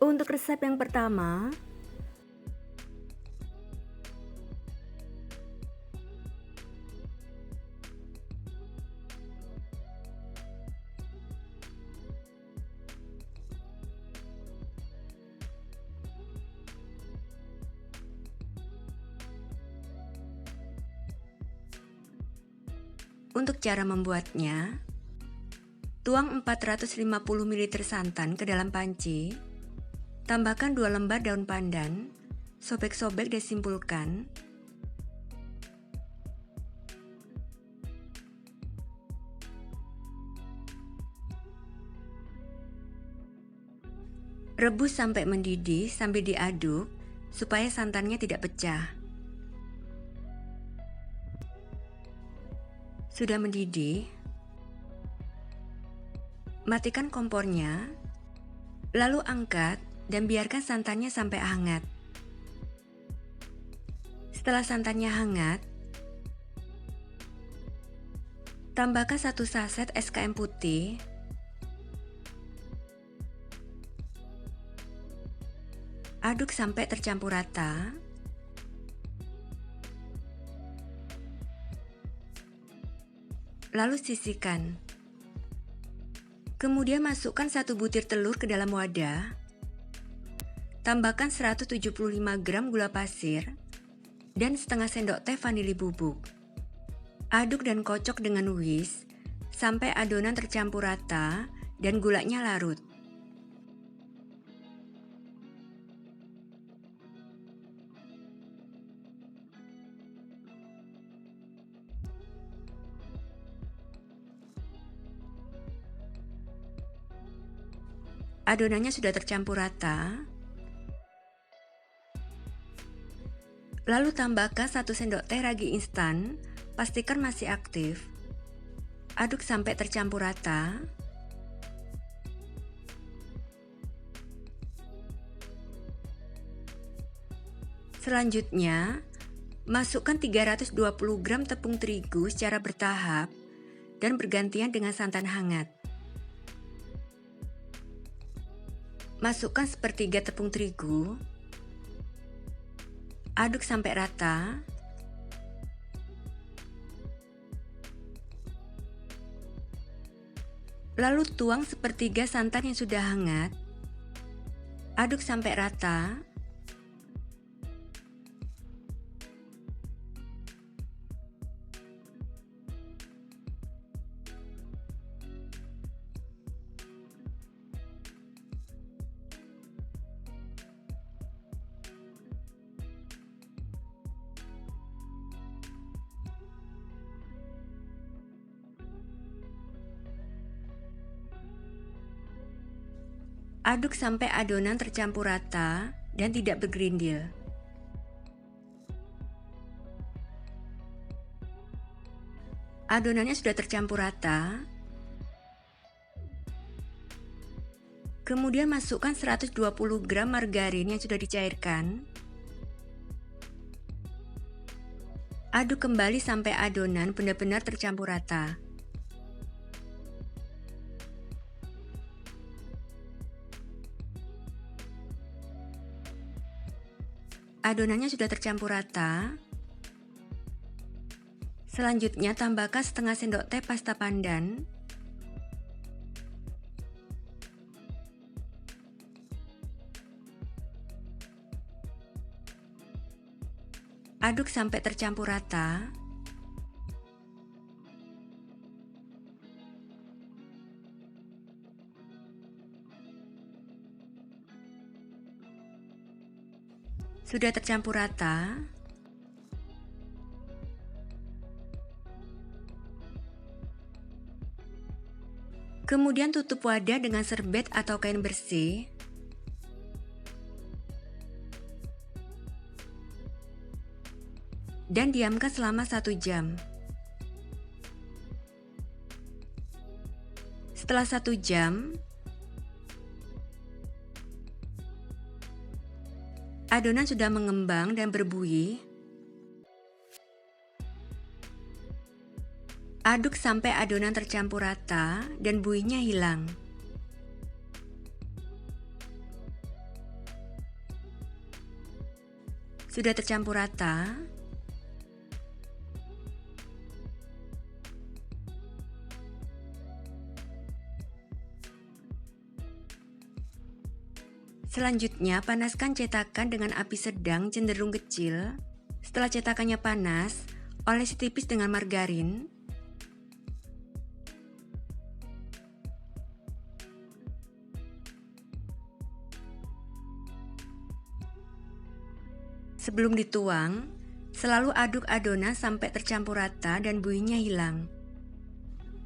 Untuk resep yang pertama, untuk cara membuatnya, tuang 450 ml santan ke dalam panci, tambahkan 2 lembar daun pandan, sobek-sobek dan simpulkan. Rebus sampai mendidih sambil diaduk supaya santannya tidak pecah. Sudah mendidih, matikan kompornya, lalu angkat dan biarkan santannya sampai hangat. Setelah santannya hangat, tambahkan 1 saset SKM putih, aduk sampai tercampur rata. Lalu sisihkan. Kemudian masukkan 1 butir telur ke dalam wadah. Tambahkan 175 gram gula pasir dan setengah sendok teh vanili bubuk. Aduk dan kocok dengan whisk sampai adonan tercampur rata dan gulanya larut. Adonannya sudah tercampur rata. Lalu tambahkan 1 sendok teh ragi instan, pastikan masih aktif. Aduk sampai tercampur rata. Selanjutnya, masukkan 320 gram tepung terigu secara bertahap dan bergantian dengan santan hangat. Masukkan sepertiga tepung terigu, aduk sampai rata. Lalu tuang sepertiga santan yang sudah hangat, aduk sampai rata. Aduk sampai adonan tercampur rata dan tidak bergerindil. Adonannya sudah tercampur rata. Kemudian masukkan 120 gram margarin yang sudah dicairkan. Aduk kembali sampai adonan benar-benar tercampur rata. Adonannya sudah tercampur rata. Selanjutnya tambahkan setengah sendok teh pasta pandan. Aduk sampai tercampur rata. Sudah tercampur rata. Kemudian tutup wadah dengan serbet atau kain bersih. Dan diamkan selama 1 jam. Setelah 1 jam, adonan sudah mengembang dan berbuih. Aduk sampai adonan tercampur rata dan buihnya hilang. Sudah tercampur rata? Selanjutnya, panaskan cetakan dengan api sedang cenderung kecil. Setelah cetakannya panas, olesi tipis dengan margarin. Sebelum dituang, selalu aduk adonan sampai tercampur rata dan buihnya hilang.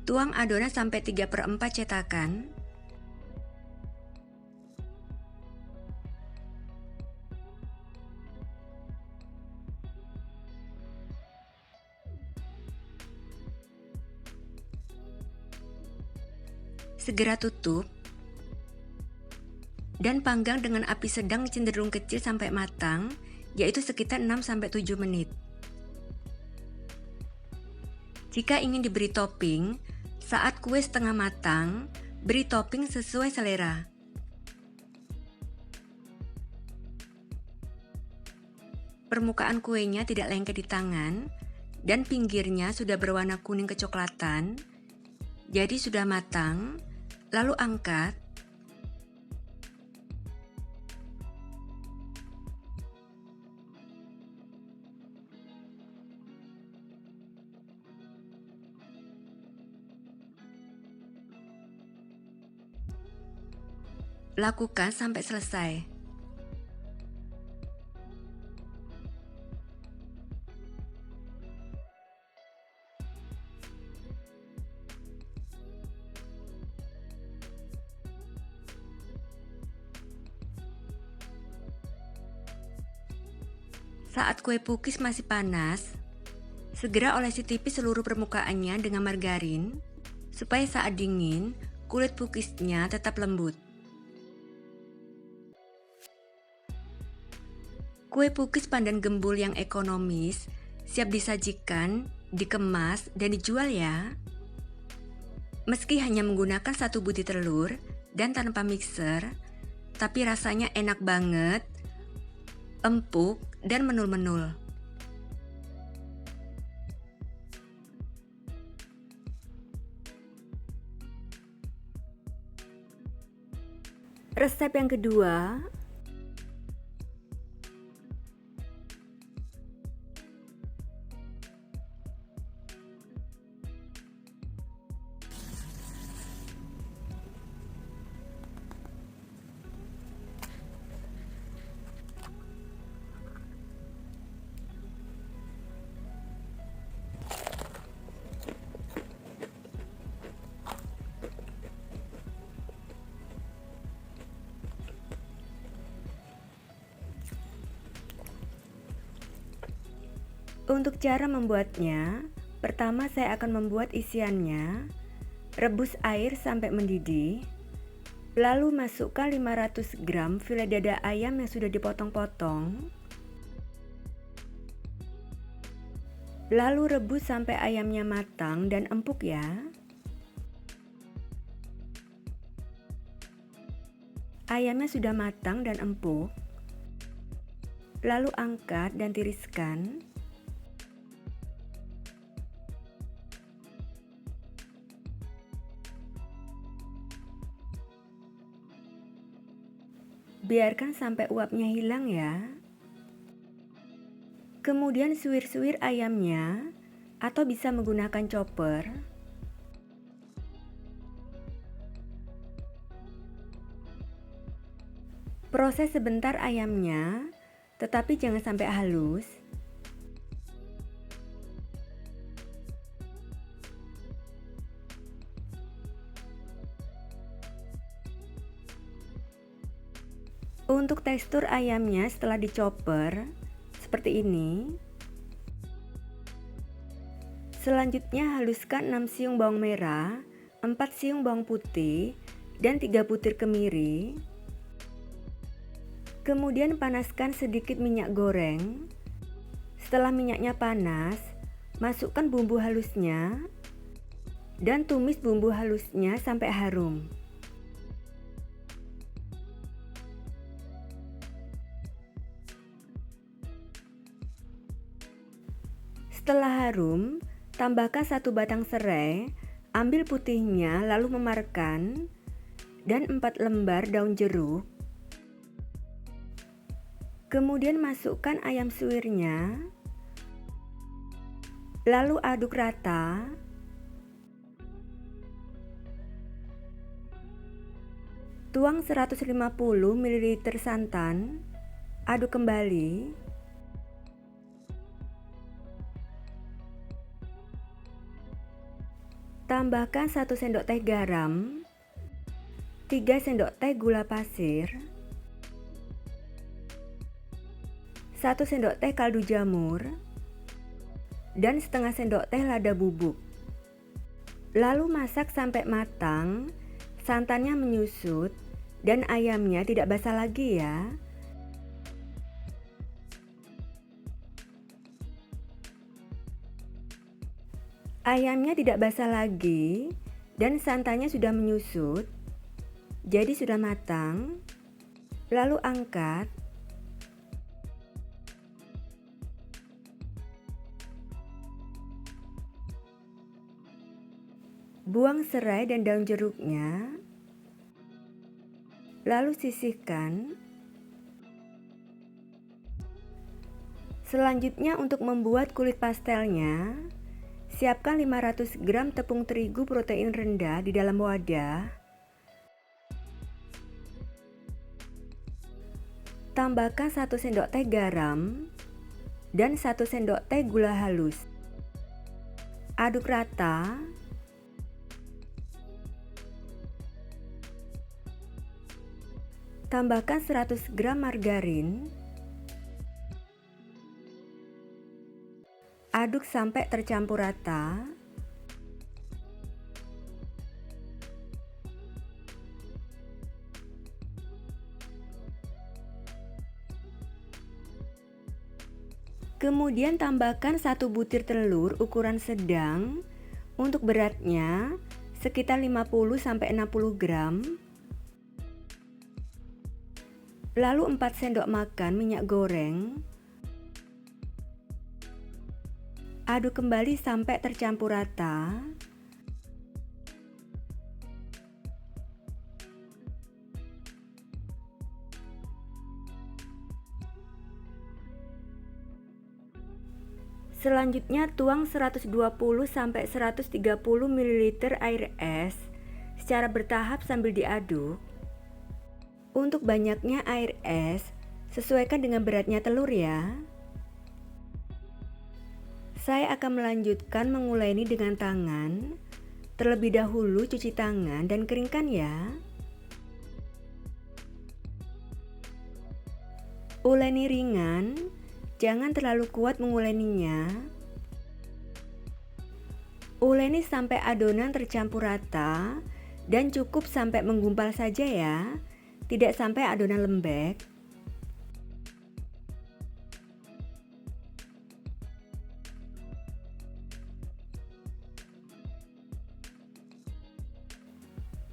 Tuang adonan sampai 3/4 cetakan. Segera tutup dan panggang dengan api sedang cenderung kecil sampai matang, yaitu sekitar 6-7 menit. Jika ingin diberi topping, saat kue setengah matang, beri topping sesuai selera. Permukaan kuenya tidak lengket di tangan dan pinggirnya sudah berwarna kuning kecoklatan, jadi sudah matang. Lalu angkat. Lakukan sampai selesai. Saat kue pukis masih panas, segera olesi tipis seluruh permukaannya dengan margarin, supaya saat dingin, kulit pukisnya tetap lembut. Kue pukis pandan gembul yang ekonomis, siap disajikan, dikemas, dan dijual ya. Meski hanya menggunakan 1 butir telur dan tanpa mixer, tapi rasanya enak banget, empuk, dan menul-menul. Resep yang kedua, untuk cara membuatnya, pertama saya akan membuat isiannya. Rebus air sampai mendidih, lalu masukkan 500 gram file dada ayam yang sudah dipotong-potong. Lalu rebus sampai ayamnya matang dan empuk ya. Ayamnya sudah matang dan empuk. Lalu angkat dan tiriskan. Biarkan sampai uapnya hilang ya. Kemudian suwir-suwir ayamnya atau bisa menggunakan chopper. Proses sebentar ayamnya, tetapi jangan sampai halus. Untuk tekstur ayamnya setelah dichopper, seperti ini. Selanjutnya haluskan 6 siung bawang merah, 4 siung bawang putih, dan 3 butir kemiri. Kemudian panaskan sedikit minyak goreng. Setelah minyaknya panas, masukkan bumbu halusnya dan tumis bumbu halusnya sampai harum. Setelah harum, tambahkan 1 batang serai, ambil putihnya lalu memarkan, dan 4 lembar daun jeruk. Kemudian masukkan ayam suwirnya, lalu aduk rata. Tuang 150 ml santan, aduk kembali. Tambahkan 1 sendok teh garam, 3 sendok teh gula pasir, 1 sendok teh kaldu jamur, dan setengah sendok teh lada bubuk. Lalu masak sampai matang, santannya menyusut, dan ayamnya tidak basah lagi ya. Ayamnya tidak basah lagi, dan santannya sudah menyusut, jadi sudah matang. Lalu angkat. Buang serai dan daun jeruknya, lalu sisihkan. Selanjutnya untuk membuat kulit pastelnya, siapkan 500 gram tepung terigu protein rendah di dalam wadah. Tambahkan 1 sendok teh garam dan 1 sendok teh gula halus. Aduk rata. Tambahkan 100 gram margarin. Aduk sampai tercampur rata. Kemudian tambahkan 1 butir telur ukuran sedang. Untuk beratnya sekitar 50-60 gram. Lalu 4 sendok makan minyak goreng. Aduk kembali sampai tercampur rata. Selanjutnya tuang 120-130 ml air es secara bertahap sambil diaduk. Untuk banyaknya air es, sesuaikan dengan beratnya telur ya. Saya akan melanjutkan menguleni dengan tangan. Terlebih dahulu cuci tangan dan keringkan ya. Uleni ringan, jangan terlalu kuat menguleninya. Uleni sampai adonan tercampur rata dan cukup sampai menggumpal saja ya. Tidak sampai adonan lembek.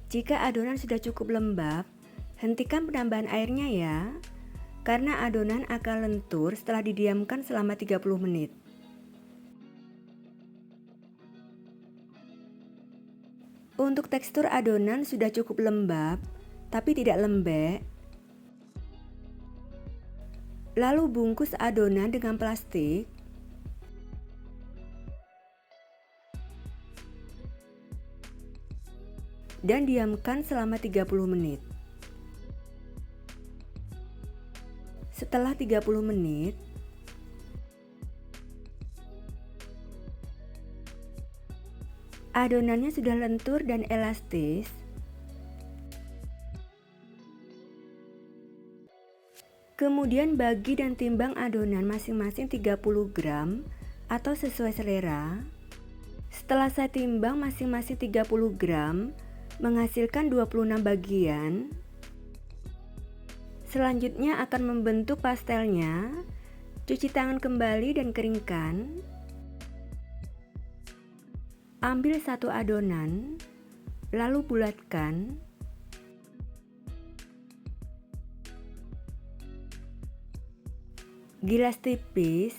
Jika adonan sudah cukup lembab, hentikan penambahan airnya ya, karena adonan akan lentur setelah didiamkan selama 30 menit. Untuk tekstur adonan sudah cukup lembab, tapi tidak lembek. Lalu bungkus adonan dengan plastik. Dan diamkan selama 30 menit. Setelah 30 menit, adonannya sudah lentur dan elastis. Kemudian bagi dan timbang adonan masing-masing 30 gram atau sesuai selera. Setelah saya timbang masing-masing 30 gram, menghasilkan 26 bagian. Selanjutnya akan membentuk pastelnya. Cuci tangan kembali dan keringkan. Ambil 1 adonan, lalu bulatkan. Gilas tipis,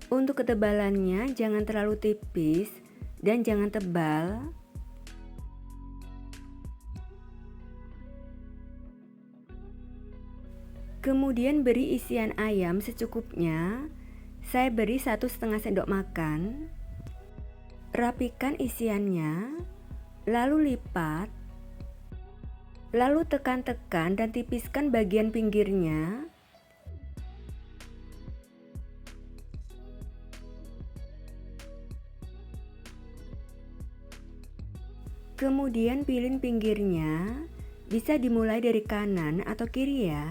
Untuk ketebalannya jangan terlalu tipis dan jangan tebal. Kemudian beri isian ayam secukupnya. Saya beri 1,5 sendok makan. Rapikan isiannya, lalu lipat. Lalu tekan-tekan dan tipiskan bagian pinggirnya. Kemudian pilih pinggirnya, bisa dimulai dari kanan atau kiri ya.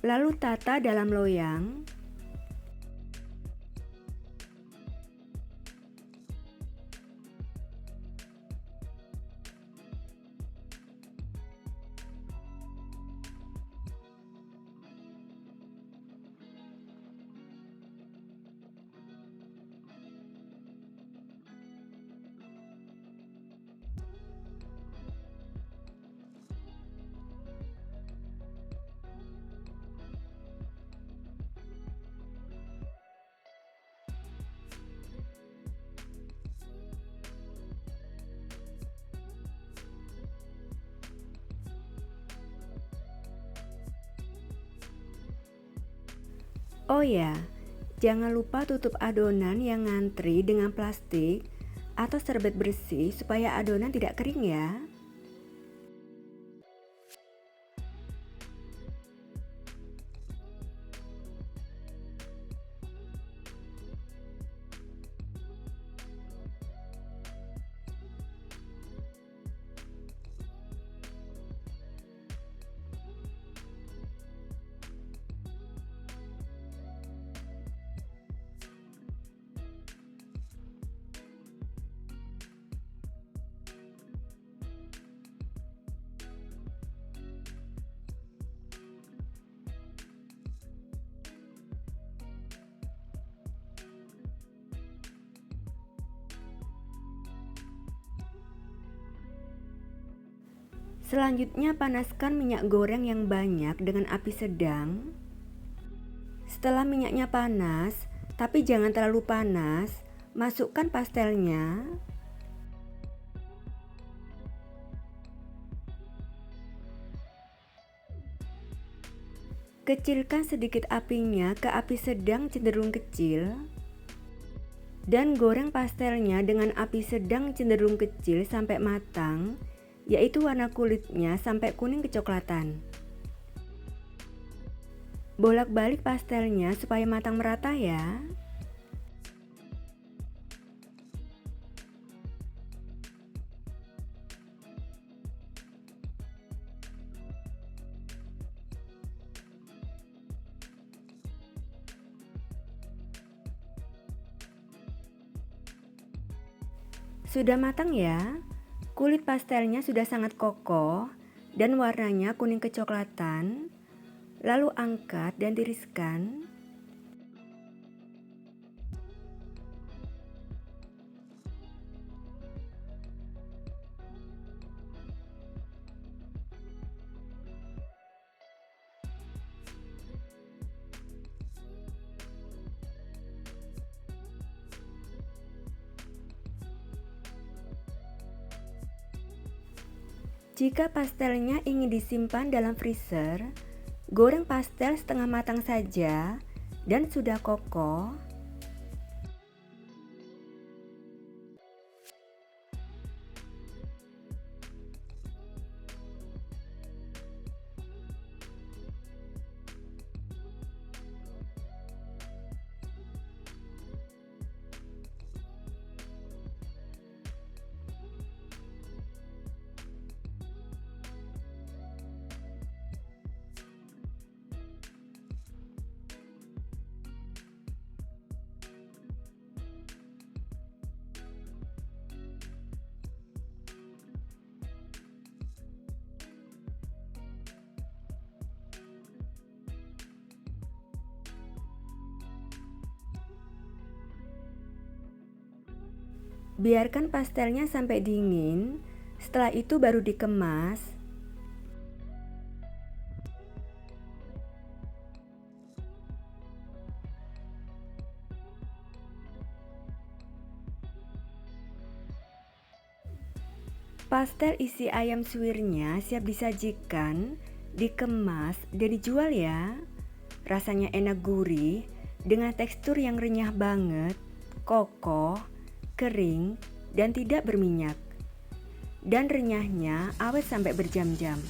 Lalu tata dalam loyang. Oh ya, jangan lupa tutup adonan yang ngantri dengan plastik atau serbet bersih supaya adonan tidak kering ya. Selanjutnya panaskan minyak goreng yang banyak dengan api sedang. Setelah minyaknya panas, tapi jangan terlalu panas, masukkan pastelnya. Kecilkan sedikit apinya ke api sedang cenderung kecil. Dan goreng pastelnya dengan api sedang cenderung kecil sampai matang, yaitu warna kulitnya sampai kuning kecoklatan. Bolak-balik pastelnya supaya matang merata ya. Sudah matang ya? Kulit pastelnya sudah sangat kokoh dan warnanya kuning kecoklatan. Lalu angkat dan tiriskan. Jika pastelnya ingin disimpan dalam freezer, goreng pastel setengah matang saja dan sudah kokoh. Biarkan pastelnya sampai dingin, setelah itu baru dikemas. Pastel isi ayam suwirnya siap disajikan, dikemas, dan dijual ya. Rasanya enak gurih, dengan tekstur yang renyah banget, kokoh, kering, dan tidak berminyak. Dan renyahnya awet sampai berjam-jam.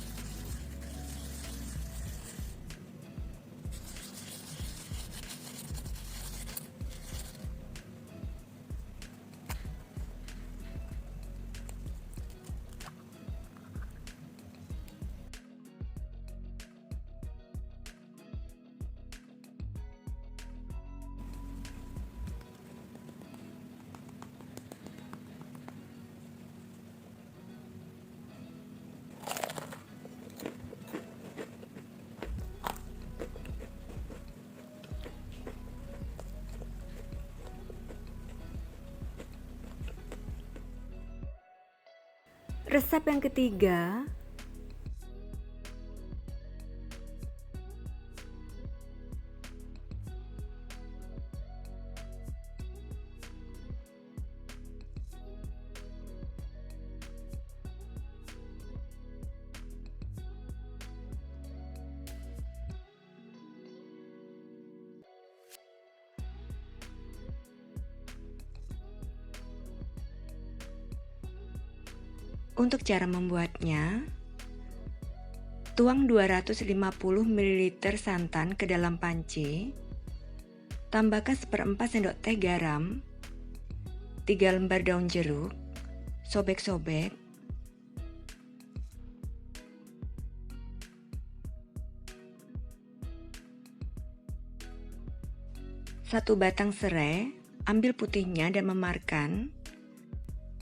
Resep yang ketiga, untuk cara membuatnya, tuang 250 ml santan ke dalam panci, tambahkan 1/4 sendok teh garam, 3 lembar daun jeruk, sobek-sobek, satu batang serai, ambil putihnya dan memarkan,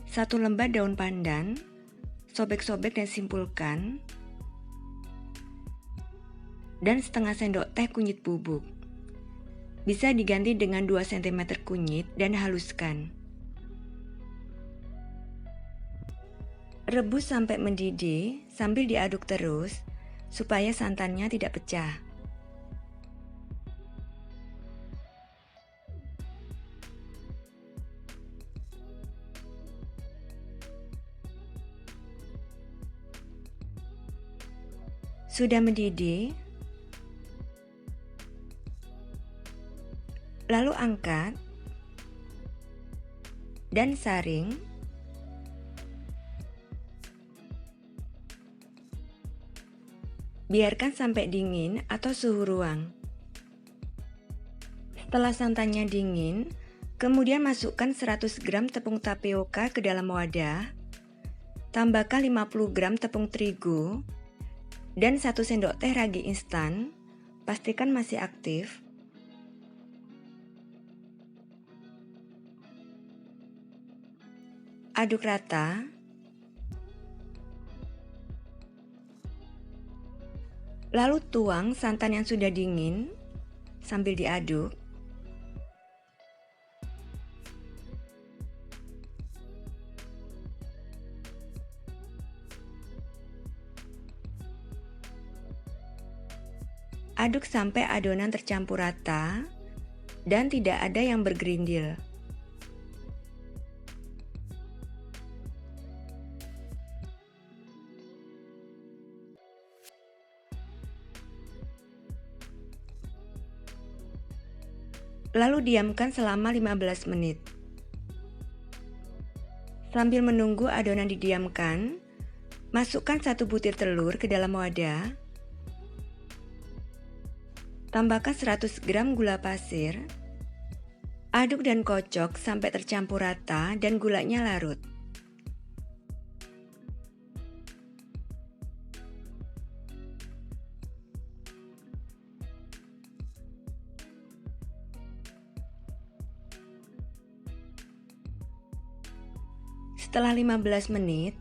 1 lembar daun pandan, sobek-sobek dan simpulkan, dan setengah sendok teh kunyit bubuk. Bisa diganti dengan 2 cm kunyit dan haluskan. Rebus sampai mendidih sambil diaduk terus supaya santannya tidak pecah. Sudah mendidih, lalu angkat dan saring. Biarkan sampai dingin atau suhu ruang. Setelah santannya dingin, kemudian masukkan 100 gram tepung tapioka ke dalam wadah. Tambahkan 50 gram tepung terigu dan 1 sendok teh ragi instan. Pastikan masih aktif. Aduk rata. Lalu tuang santan yang sudah dingin sambil diaduk. Aduk sampai adonan tercampur rata dan tidak ada yang bergerindil. Lalu diamkan selama 15 menit. Sambil menunggu adonan didiamkan, masukkan 1 butir telur ke dalam wadah. Tambahkan 100 gram gula pasir. Aduk dan kocok sampai tercampur rata dan gulanya larut. Setelah 15 menit,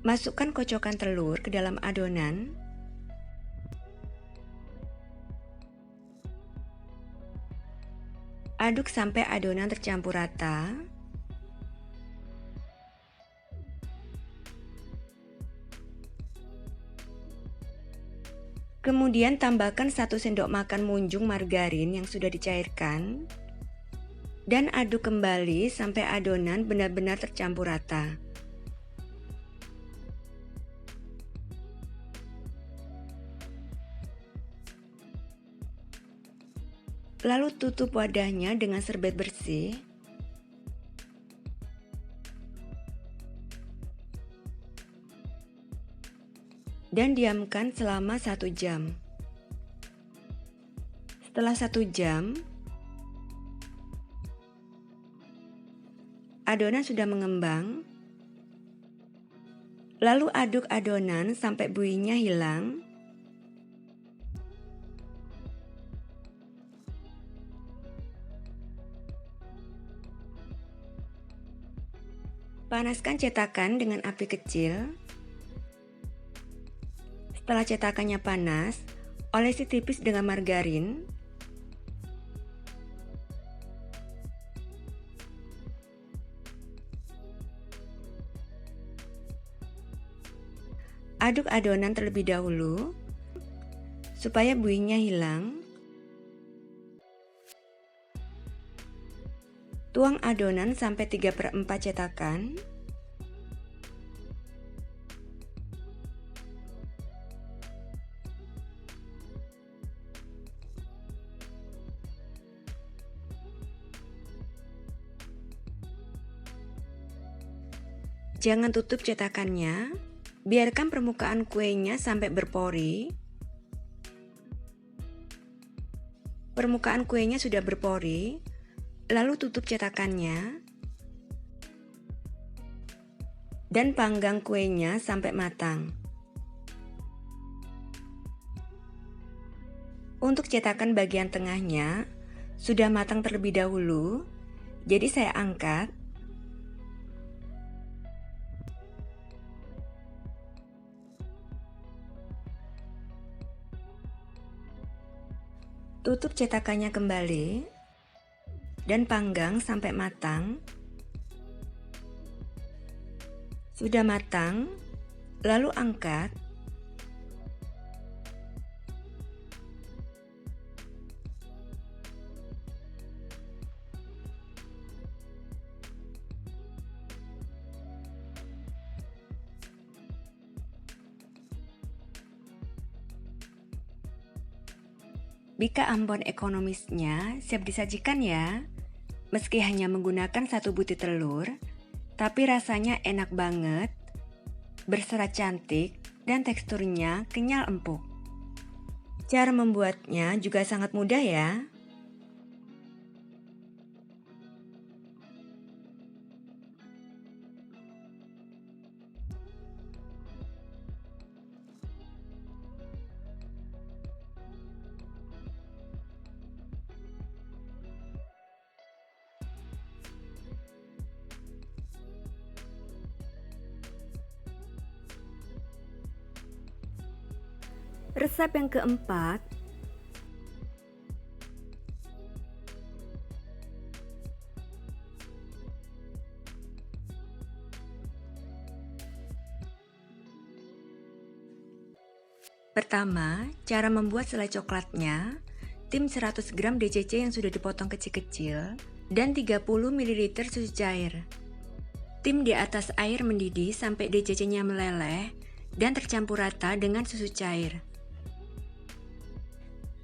masukkan kocokan telur ke dalam adonan. Aduk sampai adonan tercampur rata. Kemudian tambahkan 1 sendok makan munjung margarin yang sudah dicairkan. Dan aduk kembali sampai adonan benar-benar tercampur rata. Lalu tutup wadahnya dengan serbet bersih. Dan diamkan selama 1 jam. Setelah 1 jam, adonan sudah mengembang. Lalu aduk adonan sampai buihnya hilang. Panaskan cetakan dengan api kecil. Setelah cetakannya panas, olesi tipis dengan margarin. Aduk adonan terlebih dahulu supaya buihnya hilang. Tuang adonan sampai 3/4 cetakan. Jangan tutup cetakannya, biarkan permukaan kuenya sampai berpori. Permukaan kuenya sudah berpori, lalu tutup cetakannya. Dan panggang kuenya sampai matang. Untuk cetakan bagian tengahnya, sudah matang terlebih dahulu, jadi saya angkat. Tutup cetakannya kembali dan panggang sampai matang. Sudah matang, lalu angkat. Bika Ambon ekonomisnya siap disajikan ya. Meski hanya menggunakan 1 butir telur, tapi rasanya enak banget, berserat cantik, dan teksturnya kenyal empuk. Cara membuatnya juga sangat mudah ya. Resep yang keempat, pertama, cara membuat selai coklatnya. Tim 100 gram DCC yang sudah dipotong kecil-kecil dan 30 ml susu cair. Tim di atas air mendidih sampai DCC-nya meleleh dan tercampur rata dengan susu cair.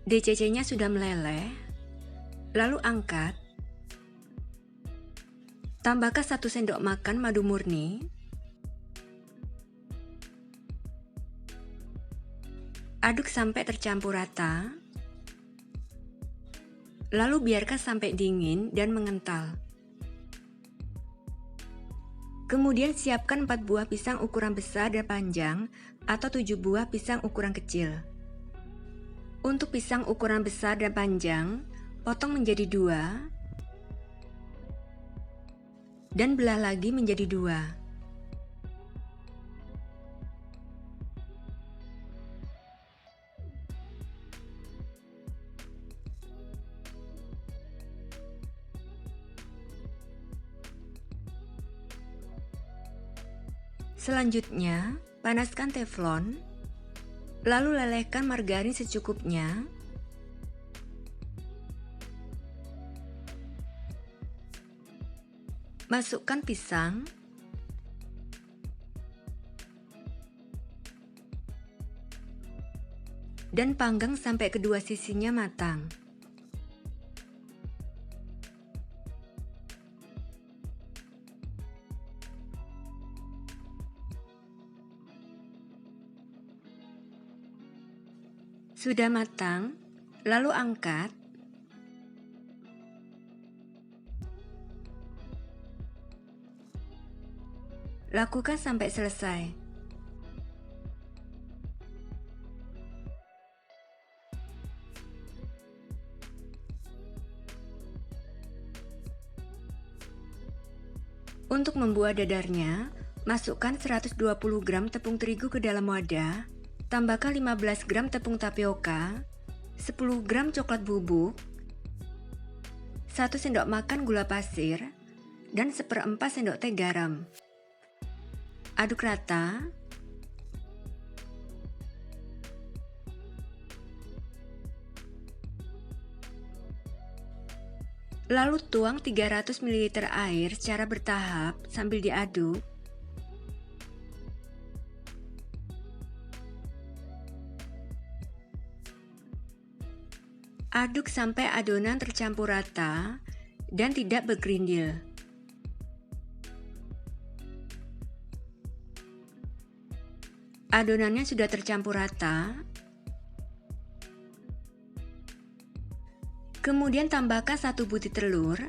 DCC-nya sudah meleleh, lalu angkat. Tambahkan 1 sendok makan madu murni. Aduk sampai tercampur rata. Lalu biarkan sampai dingin dan mengental. Kemudian siapkan 4 buah pisang ukuran besar dan panjang atau 7 buah pisang ukuran kecil. Untuk pisang ukuran besar dan panjang, potong menjadi 2 dan belah lagi menjadi 2. Selanjutnya, panaskan teflon, lalu lelehkan margarin secukupnya. Masukkan pisang, dan panggang sampai kedua sisinya matang. Sudah matang, lalu angkat. Lakukan sampai selesai. Untuk membuat dadarnya, masukkan 120 gram tepung terigu ke dalam wadah. Tambahkan 15 gram tepung tapioka, 10 gram coklat bubuk, 1 sendok makan gula pasir, dan 1/4 sendok teh garam. Aduk rata. Lalu tuang 300 ml air secara bertahap sambil diaduk. Aduk sampai adonan tercampur rata dan tidak bergerindil. Adonannya sudah tercampur rata. Kemudian tambahkan 1 butir telur,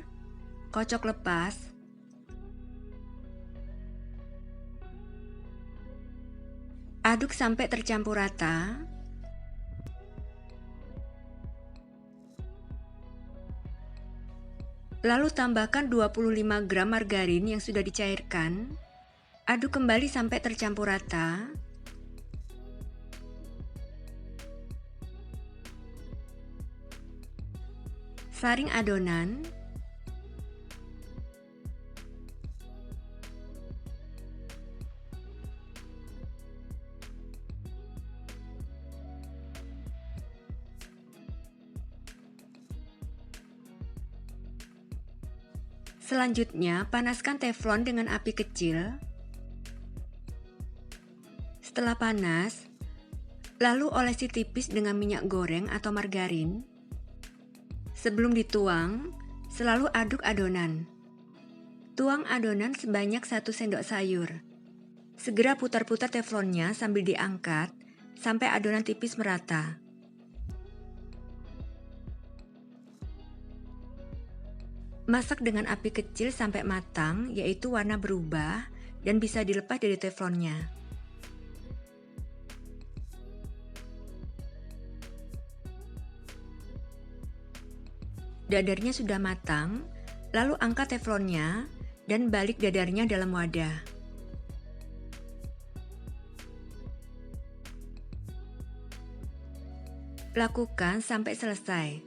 kocok lepas. Aduk sampai tercampur rata. Lalu tambahkan 25 gram margarin yang sudah dicairkan. Aduk kembali sampai tercampur rata. Saring adonan. Selanjutnya, panaskan teflon dengan api kecil. Setelah panas, lalu olesi tipis dengan minyak goreng atau margarin. Sebelum dituang, selalu aduk adonan. Tuang adonan sebanyak 1 sendok sayur. Segera putar-putar teflonnya sambil diangkat sampai adonan tipis merata. Masak dengan api kecil sampai matang, yaitu warna berubah dan bisa dilepas dari teflonnya. Dadarnya sudah matang, lalu angkat teflonnya dan balik dadarnya dalam wadah. Lakukan sampai selesai.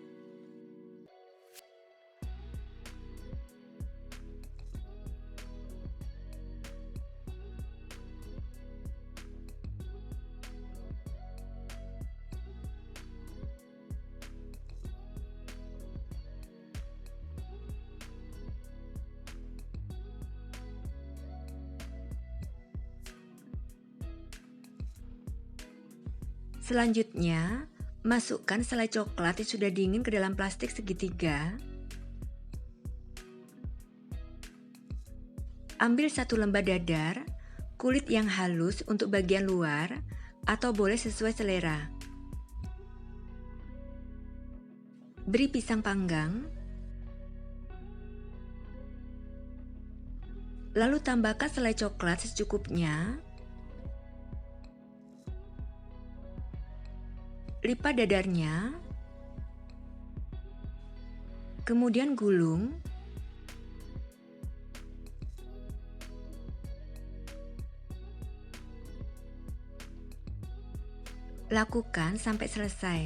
Selanjutnya, masukkan selai coklat yang sudah dingin ke dalam plastik segitiga. Ambil 1 lembar dadar, kulit yang halus untuk bagian luar, atau boleh sesuai selera. Beri pisang panggang. Lalu tambahkan selai coklat secukupnya. Lipat dadarnya, kemudian gulung. Lakukan sampai selesai.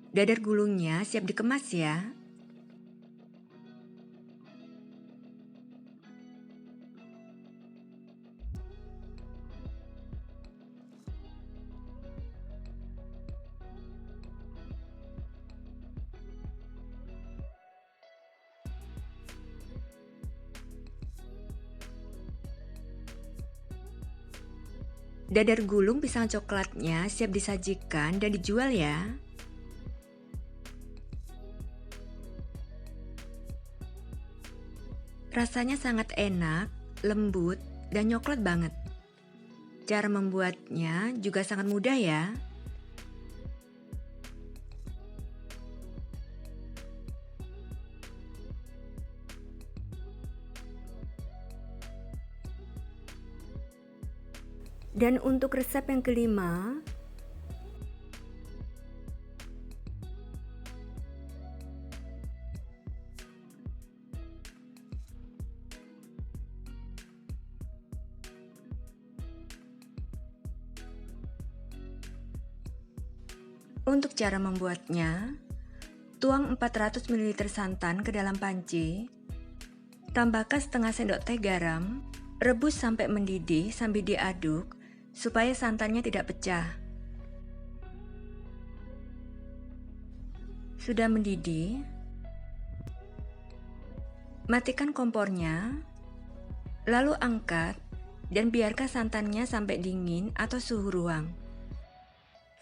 Dadar gulungnya siap dikemas ya. Dadar gulung pisang coklatnya siap disajikan dan dijual ya. Rasanya sangat enak, lembut, dan coklat banget. Cara membuatnya juga sangat mudah ya. Dan untuk resep yang kelima, untuk cara membuatnya, tuang 400 ml santan ke dalam panci, tambahkan setengah sendok teh garam, rebus sampai mendidih sambil diaduk supaya santannya tidak pecah. Sudah mendidih, matikan kompornya, lalu angkat dan biarkan santannya sampai dingin atau suhu ruang.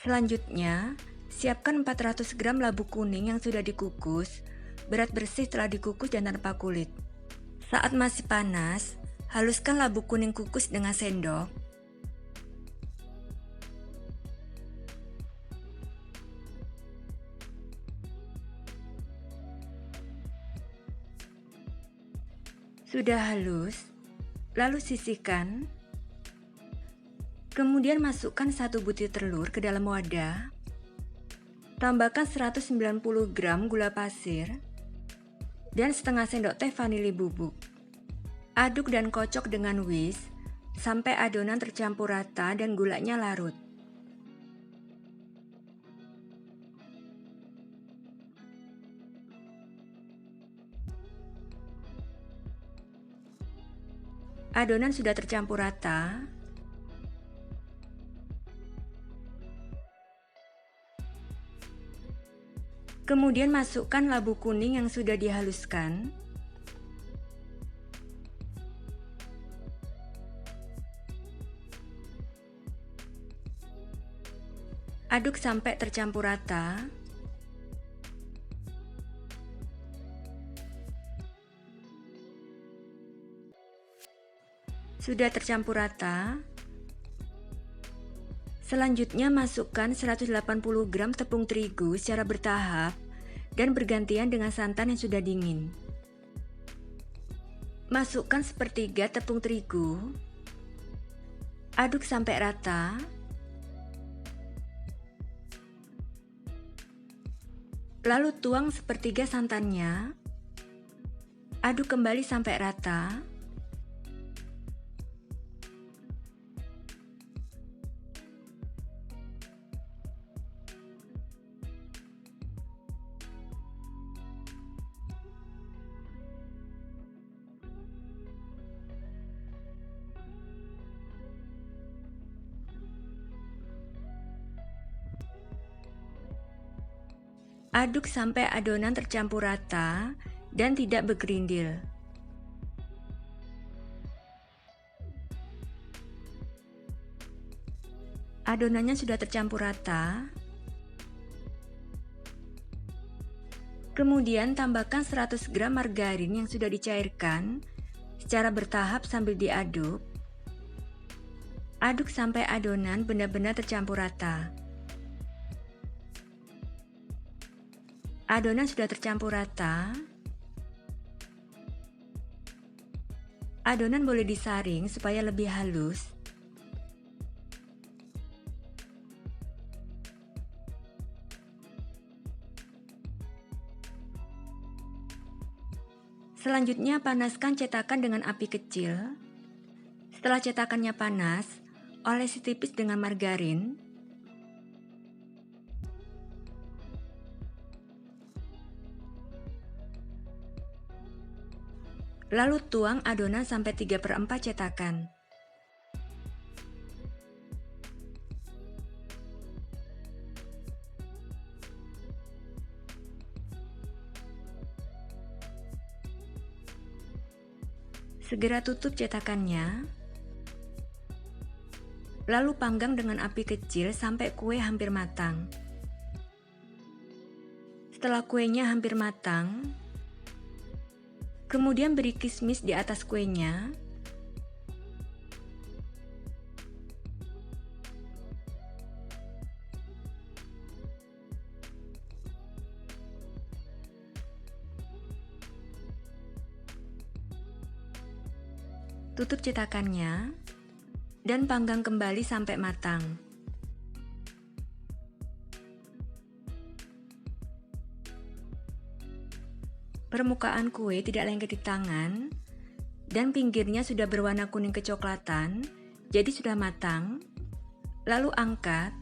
Selanjutnya, siapkan 400 gram labu kuning yang sudah dikukus, berat bersih setelah dikukus dan tanpa kulit. Saat masih panas, haluskan labu kuning kukus dengan sendok. Sudah halus, lalu sisihkan. Kemudian masukkan 1 butir telur ke dalam wadah. Tambahkan 190 gram gula pasir dan setengah sendok teh vanili bubuk. Aduk dan kocok dengan whisk sampai adonan tercampur rata dan gulanya larut. Adonan sudah tercampur rata. Kemudian masukkan labu kuning yang sudah dihaluskan. Aduk sampai tercampur rata. Sudah tercampur rata. Selanjutnya masukkan 180 gram tepung terigu secara bertahap dan bergantian dengan santan yang sudah dingin. Masukkan sepertiga tepung terigu. Aduk sampai rata. Lalu tuang sepertiga santannya. Aduk kembali sampai rata. Aduk sampai adonan tercampur rata dan tidak bergerindil. Adonannya sudah tercampur rata. Kemudian tambahkan 100 gram margarin yang sudah dicairkan secara bertahap sambil diaduk. Aduk sampai adonan benar-benar tercampur rata. Adonan sudah tercampur rata. Adonan boleh disaring supaya lebih halus. Selanjutnya panaskan cetakan dengan api kecil. Setelah cetakannya panas, olesi tipis dengan margarin. Lalu tuang adonan sampai 3/4 cetakan. Segera tutup cetakannya, lalu panggang dengan api kecil sampai kue hampir matang. Setelah kuenya hampir matang, kemudian beri kismis di atas kuenya. Tutup cetakannya dan panggang kembali sampai matang. Permukaan kue tidak lengket di tangan dan pinggirnya sudah berwarna kuning kecoklatan, jadi sudah matang. Lalu angkat.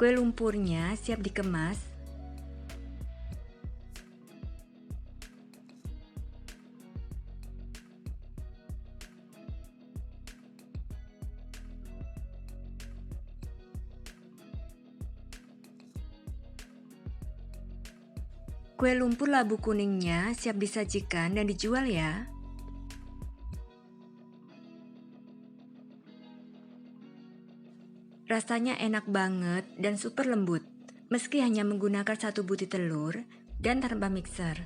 Kue lumpurnya siap dikemas. Kue lumpur labu kuningnya siap disajikan dan dijual ya. Rasanya enak banget dan super lembut, meski hanya menggunakan 1 butir telur dan tanpa mixer.